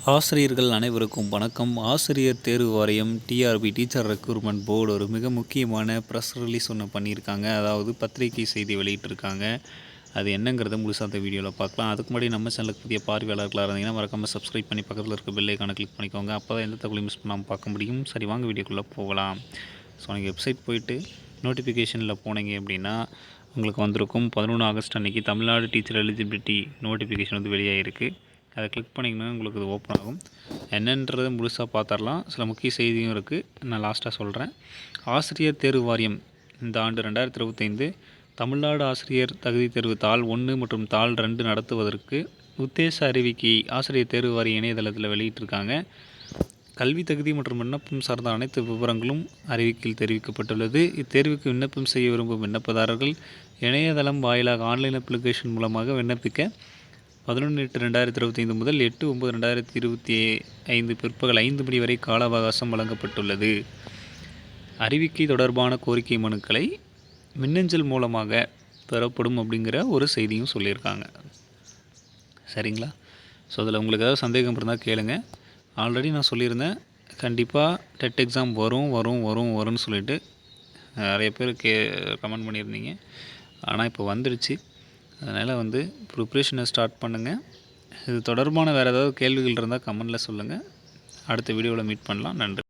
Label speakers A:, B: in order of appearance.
A: ஆசிரியர்கள் அனைவருக்கும் வணக்கம். ஆசிரியர் தேர்வு வாரியம் டிஆர்பி டீச்சர் ரெக்ரூட்மெண்ட் போர்டு ஒரு மிக முக்கியமான ப்ரெஸ் ரிலீஸ் ஒன்று பண்ணியிருக்காங்க. அதாவது பத்திரிகை செய்தி வெளியிட்டிருக்காங்க. அது என்னங்கிறத முழுசாக அந்த வீடியோவில் பார்க்கலாம். அதுக்கு முன்னாடி நம்ம சேனலுக்கு புதிய பார்வையாளர்களாக இருந்தீங்கன்னா மறக்காமல் சப்ஸ்கிரைப் பண்ணி பக்கத்தில் இருக்க பெல் ஐக்கானை கிளிக் பண்ணிக்கோங்க. அப்போ தான் எந்த தகவலையும் மிஸ் பண்ணாமல் பார்க்க முடியும். சரி, வாங்க வீடியோக்குள்ளே போகலாம். ஸோ நீங்கள் வெப்சைட் போயிட்டு நோட்டிஃபிகேஷனில் போனீங்க அப்படின்னா உங்களுக்கு வந்திருக்கும் 11 ஆகஸ்ட் அன்றைக்கி தமிழ்நாடு டீச்சர் எலிஜிபிலிட்டி நோட்டிஃபிகேஷன் வந்து வெளியாகிருக்கு. அதை கிளிக் பண்ணிங்கன்னா உங்களுக்கு இது ஓப்பன் ஆகும். என்னன்றதை முழுசாக பார்த்துடலாம். சில முக்கிய செய்தியும் இருக்குது, நான் லாஸ்ட்டாக சொல்கிறேன். ஆசிரியர் தேர்வு வாரியம் இந்த ஆண்டு 2025 தமிழ்நாடு ஆசிரியர் தகுதி தேர்வு தாள் 1 மற்றும் தாள் 2 நடத்துவதற்கு உத்தேச அறிவிக்கை ஆசிரியர் தேர்வு வாரிய இணையதளத்தில் வெளியிட்டிருக்காங்க. கல்வி தகுதி மற்றும் விண்ணப்பம் சார்ந்த அனைத்து விவரங்களும் அறிவிக்கையில் தெரிவிக்கப்பட்டுள்ளது. இத்தேர்வுக்கு விண்ணப்பம் செய்ய விரும்பும் விண்ணப்பதாரர்கள் இணையதளம் வாயிலாக ஆன்லைன் அப்ளிகேஷன் மூலமாக விண்ணப்பிக்க 11/8/2025 முதல் 8/9/2025 பிற்பகல் 5 மணி வரை கால அவகாசம் வழங்கப்பட்டுள்ளது. அறிவிக்கை தொடர்பான கோரிக்கை மனுக்களை மின்னஞ்சல் மூலமாக பெறப்படும் அப்படிங்கிற ஒரு செய்தியும் சொல்லியிருக்காங்க. சரிங்களா? ஸோ அதில் உங்களுக்கு ஏதாவது சந்தேகம் இருந்தால் கேளுங்க. ஆல்ரெடி நான் சொல்லியிருந்தேன், கண்டிப்பாக டெட் எக்ஸாம் வரும்னு சொல்லிட்டு நிறைய பேர் கமெண்ட் பண்ணியிருந்தீங்க. ஆனால் இப்போ வந்துடுச்சு. அதனால் ப்ரிப்ரேஷனை ஸ்டார்ட் பண்ணுங்கள். இது தொடர்பான வேறு ஏதாவது கேள்விகள் இருந்தால் கமெண்டில் சொல்லுங்கள். அடுத்த வீடியோவில் மீட் பண்ணலாம். நன்றி.